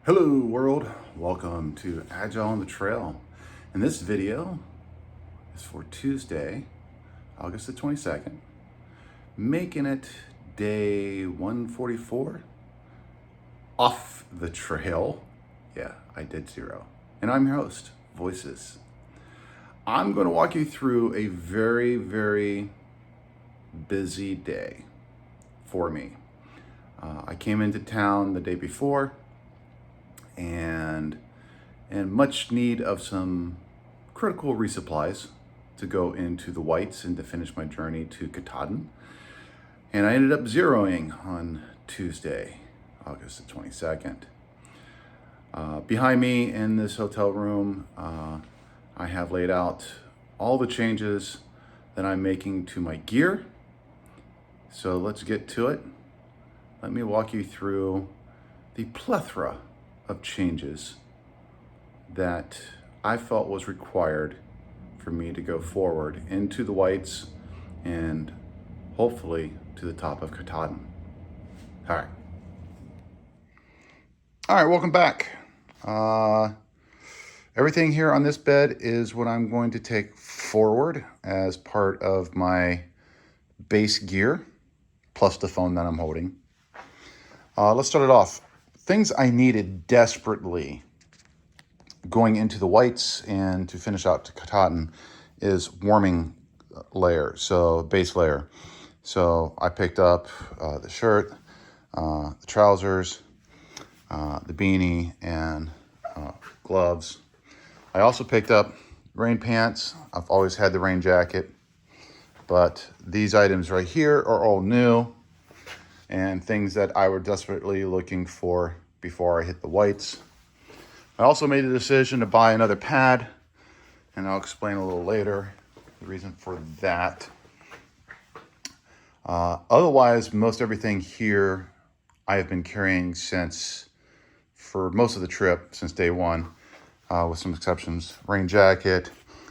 Hello world, welcome to Agile on the Trail. And this video is for Tuesday, August the 22nd, making it day 144 off the trail. Yeah, I did 0. And I'm your host, Voices. I'm going to walk you through a very, very busy day for me. I came into town the day before and in much need of some critical resupplies to go into the Whites and to finish my journey to Katahdin. And I ended up zeroing on Tuesday, August the 22nd. Behind me in this hotel room, I have laid out all the changes that I'm making to my gear. So let's get to it. Let me walk you through the plethora of changes that I felt was required for me to go forward into the Whites and hopefully to the top of Katahdin. All right, welcome back. Everything here on this bed is what I'm going to take forward as part of my base gear, plus the phone that I'm holding. Let's start it off. Things I needed desperately going into the Whites and to finish out to Katahdin is warming layer, so base layer. So I picked up the shirt, the trousers, the beanie, and gloves. I also picked up rain pants. I've always had the rain jacket, but these items right here are all new and things that I were desperately looking for before I hit the Whites. I also made a decision to buy another pad, and I'll explain a little later the reason for that. Otherwise, most everything here I have been carrying for most of the trip, since day one, with some exceptions. Rain jacket,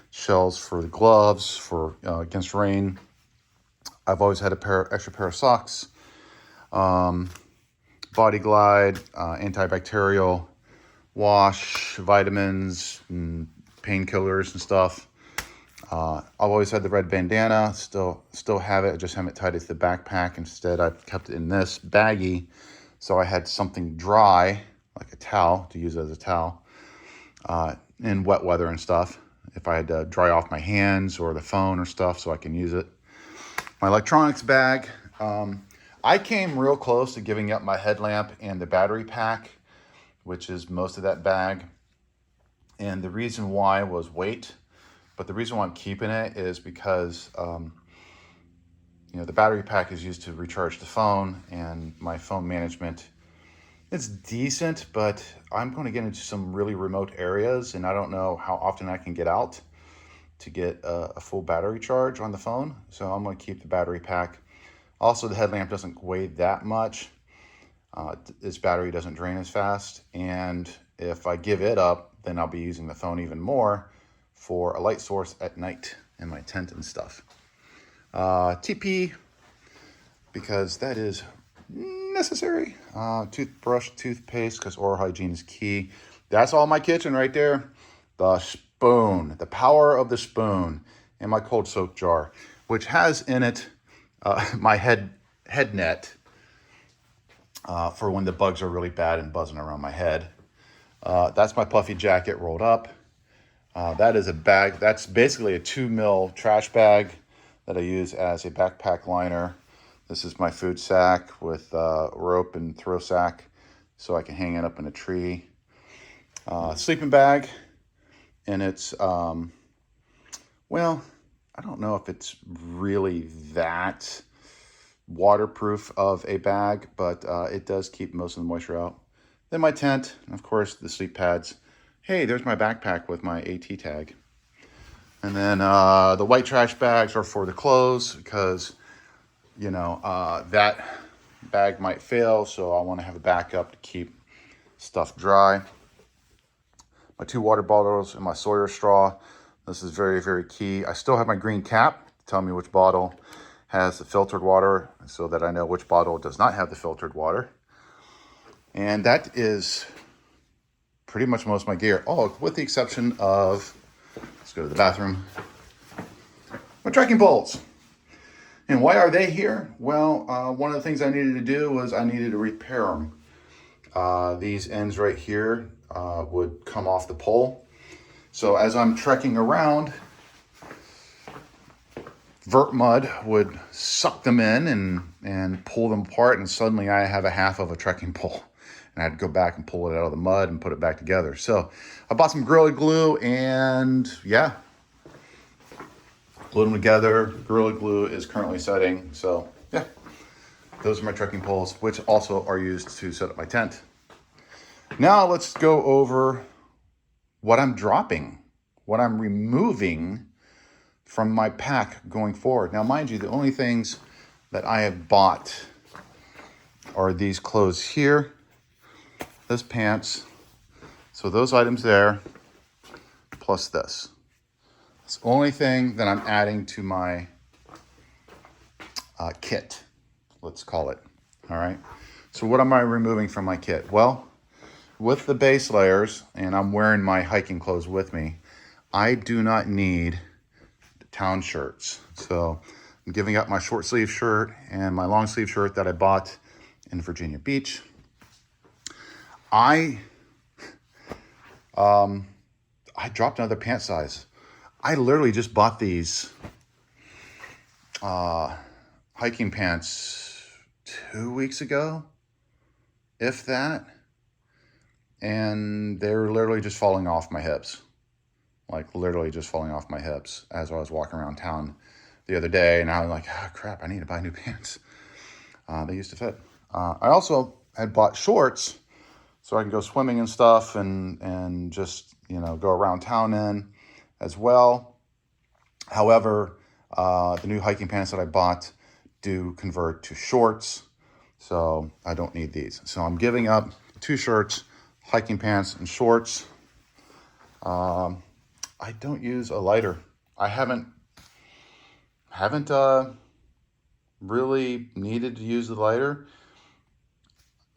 shells for the gloves for against rain. I've always had extra pair of socks. Body Glide, antibacterial, wash, vitamins, and painkillers and stuff. I've always had the red bandana, still have it. I just haven't tied it to the backpack. Instead, I've kept it in this baggie, so I had something dry, like a towel, to use as a towel, in wet weather and stuff, if I had to dry off my hands or the phone or stuff, so I can use it. My electronics bag. I came real close to giving up my headlamp and the battery pack, which is most of that bag. And the reason why was weight. But the reason why I'm keeping it is because, the battery pack is used to recharge the phone, and my phone management, it's decent, but I'm going to get into some really remote areas, and I don't know how often I can get out to get a full battery charge on the phone. So I'm going to keep the battery pack. Also, the headlamp doesn't weigh that much. Its battery doesn't drain as fast. And if I give it up, then I'll be using the phone even more for a light source at night in my tent and stuff. TP, because that is necessary. Toothbrush, toothpaste, because oral hygiene is key. That's all my kitchen right there. The spoon, the power of the spoon, and my cold soak jar, which has in it my head net for when the bugs are really bad and buzzing around my head. That's my puffy jacket rolled up. That is a bag. That's basically a 2 mil trash bag that I use as a backpack liner. This is my food sack with rope and throw sack, so I can hang it up in a tree. Sleeping bag, and it's I don't know if it's really that waterproof of a bag, but it does keep most of the moisture out. Then my tent, and of course the sleep pads. Hey, there's my backpack with my AT tag. And then the white trash bags are for the clothes, because that bag might fail, so I want to have a backup to keep stuff dry. My 2 water bottles and my Sawyer straw. This is very, very key. I still have my green cap to tell me which bottle has the filtered water, so that I know which bottle does not have the filtered water. And that is pretty much most of my gear. Oh, with the exception of, let's go to the bathroom, my trekking poles. And why are they here? Well, one of the things I needed to do was I needed to repair them. These ends right here would come off the pole. So as I'm trekking around, vert mud would suck them in and pull them apart, and suddenly I have a half of a trekking pole. And I had to go back and pull it out of the mud and put it back together. So I bought some Gorilla Glue, and yeah, glued them together. Gorilla Glue is currently setting. So yeah, those are my trekking poles, which also are used to set up my tent. Now let's go over what I'm dropping, what I'm removing from my pack going forward. Now, mind you, the only things that I have bought are these clothes here, this pants, so those items there, plus this. It's the only thing that I'm adding to my kit, let's call it. All right. So what am I removing from my kit? Well, with the base layers, and I'm wearing my hiking clothes with me, I do not need town shirts. So I'm giving up my short sleeve shirt and my long sleeve shirt that I bought in Virginia Beach. I dropped another pant size. I literally just bought these hiking pants 2 weeks ago, if that. And they're literally just falling off my hips. Like literally just falling off my hips as I was walking around town the other day. And I was like, oh crap, I need to buy new pants. They used to fit. I also had bought shorts so I can go swimming and stuff and just, you know, go around town in as well. However, the new hiking pants that I bought do convert to shorts. So I don't need these. So I'm giving up 2 shirts, hiking pants, and shorts. I don't use a lighter. I haven't really needed to use the lighter.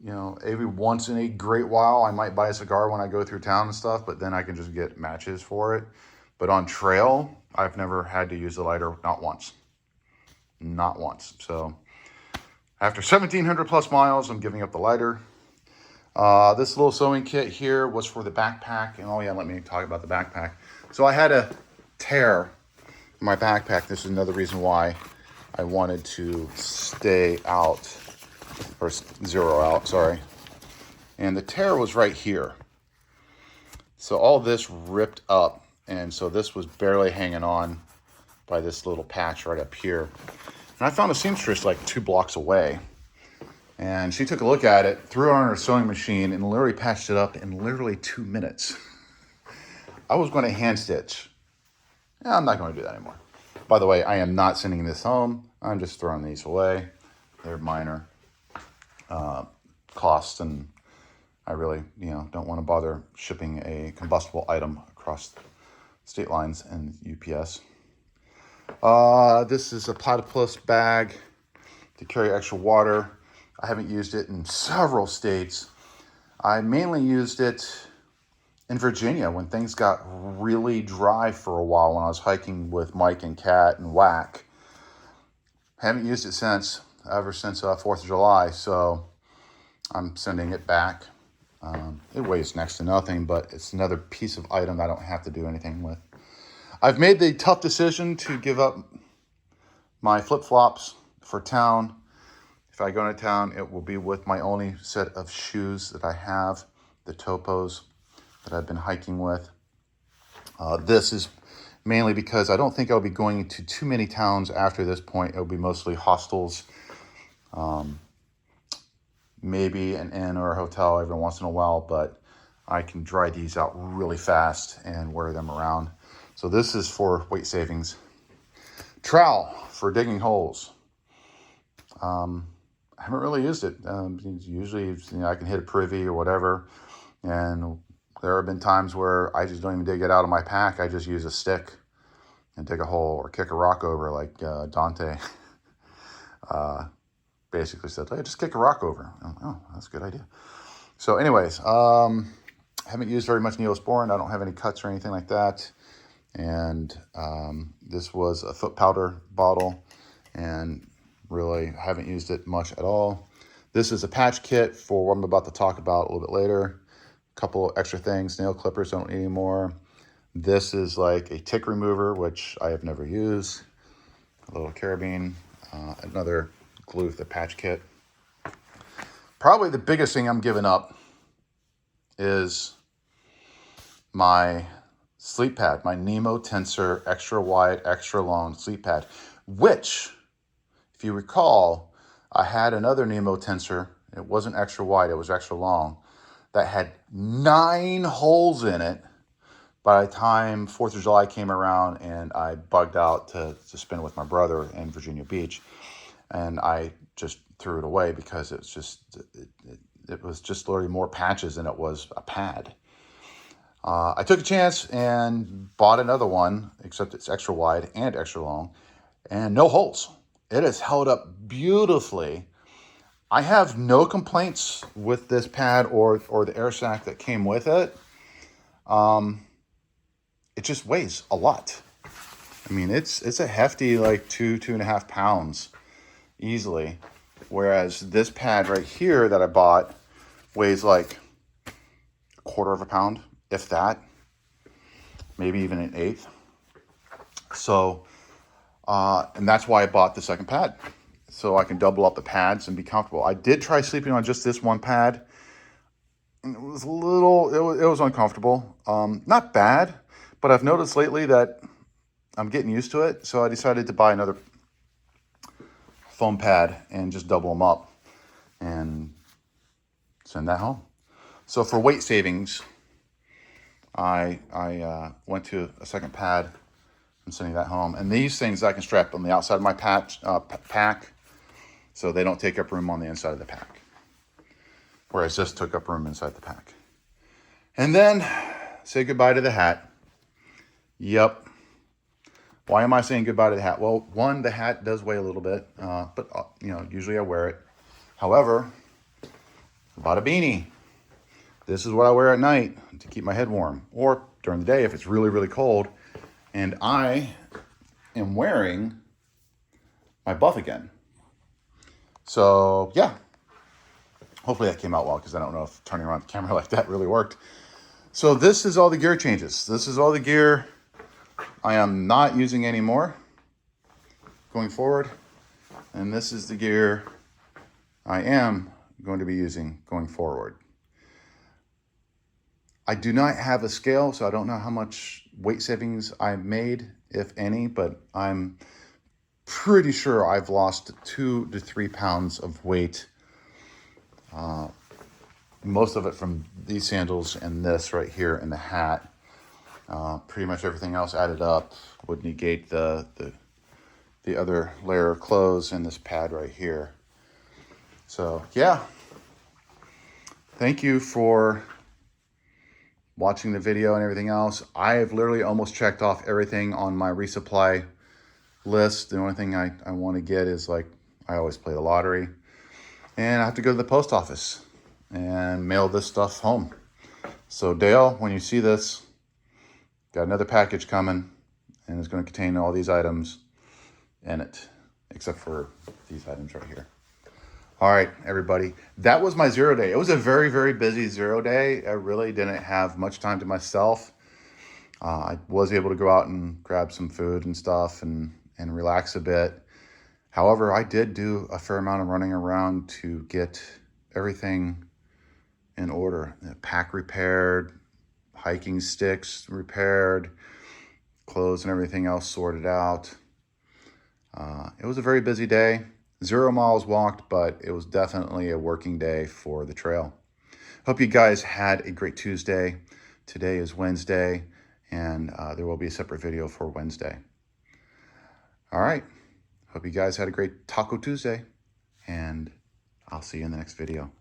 You know, every once in a great while, I might buy a cigar when I go through town and stuff, but then I can just get matches for it. But on trail, I've never had to use the lighter, not once. Not once. So after 1,700 plus miles, I'm giving up the lighter. This little sewing kit here was for the backpack. And oh yeah, let me talk about the backpack. So I had a tear in my backpack. This is another reason why I wanted to stay out, or zero out, sorry. And the tear was right here. So all this ripped up. And so this was barely hanging on by this little patch right up here. And I found a seamstress like 2 blocks away. And she took a look at it, threw it on her sewing machine, and literally patched it up in literally 2 minutes. I was going to hand stitch. Yeah, I'm not going to do that anymore. By the way, I am not sending this home. I'm just throwing these away. They're minor costs, and I really, don't want to bother shipping a combustible item across state lines and UPS. This is a platypus bag to carry extra water. I haven't used it in several states. I mainly used it in Virginia when things got really dry for a while when I was hiking with Mike and Kat and Whack. Haven't used it ever since 4th of July, so I'm sending it back. It weighs next to nothing, but it's another piece of item I don't have to do anything with. I've made the tough decision to give up my flip-flops for town. If I go into town, it will be with my only set of shoes that I have, the Topos that I've been hiking with. This is mainly because I don't think I'll be going to too many towns after this point. It'll be mostly hostels, maybe an inn or a hotel every once in a while, but I can dry these out really fast and wear them around. So this is for weight savings. Trowel for digging holes. I haven't really used it. Usually, I can hit a privy or whatever, and there have been times where I just don't even dig it out of my pack. I just use a stick and dig a hole or kick a rock over, like Dante basically said, hey, just kick a rock over. Oh, that's a good idea. So anyways, haven't used very much Neosporin. I don't have any cuts or anything like that. And this was a foot powder bottle, and really haven't used it much at all. This is a patch kit for what I'm about to talk about a little bit later. A couple of extra things, nail clippers, don't need any more. This is like a tick remover, which I have never used. A little carabine, another glue for the patch kit. Probably the biggest thing I'm giving up is my sleep pad, my Nemo Tensor extra wide, extra long sleep pad, which, if you recall, I had another Nemo Tensor. It wasn't extra wide, it was extra long, that had 9 holes in it by the time 4th of July came around and I bugged out to spend with my brother in Virginia Beach. And I just threw it away because it was just literally more patches than it was a pad. I took a chance and bought another one, except it's extra wide and extra long, and no holes. It has held up beautifully. I have no complaints with this pad or the air sac that came with it. It just weighs a lot. I mean, it's a hefty, like 2.5 pounds easily. Whereas this pad right here that I bought weighs like 1/4 pound, if that, maybe even 1/8. So, and that's why I bought the second pad, so I can double up the pads and be comfortable. I did try sleeping on just this one pad, and it was it was uncomfortable. Not bad, but I've noticed lately that I'm getting used to it, so I decided to buy another foam pad and just double them up and send that home. So for weight savings, I went to a second pad and sending that home. And these things I can strap on the outside of my pack, so they don't take up room on the inside of the pack. Whereas this took up room inside the pack. And then say goodbye to the hat. Yep. Why am I saying goodbye to the hat? Well, one, the hat does weigh a little bit, but usually I wear it. However, I bought a beanie. This is what I wear at night to keep my head warm, or during the day if it's really, really cold. And I am wearing my buff again. So yeah, hopefully that came out well, because I don't know if turning around the camera like that really worked. So this is all the gear changes. This is all the gear I am not using anymore going forward. And this is the gear I am going to be using going forward. I do not have a scale, so I don't know how much weight savings I made, if any, but I'm pretty sure I've lost 2 to 3 pounds of weight. Most of it from these sandals and this right here and the hat. Pretty much everything else added up would negate the other layer of clothes and this pad right here. So yeah, thank you for watching the video and everything else. I have literally almost checked off everything on my resupply list. The only thing I want to get is, like, I always play the lottery, and I have to go to the post office and mail this stuff home. So Dale, when you see this, got another package coming, and it's going to contain all these items in it, except for these items right here. All right, everybody, that was my 0 day. It was a very, very busy 0 day. I really didn't have much time to myself. I was able to go out and grab some food and stuff and relax a bit. However, I did do a fair amount of running around to get everything in order. The pack repaired, hiking sticks repaired, clothes and everything else sorted out. It was a very busy day. 0 miles walked, but it was definitely a working day for the trail. Hope you guys had a great Tuesday. Today is Wednesday, and there will be a separate video for Wednesday. All right. Hope you guys had a great Taco Tuesday, and I'll see you in the next video.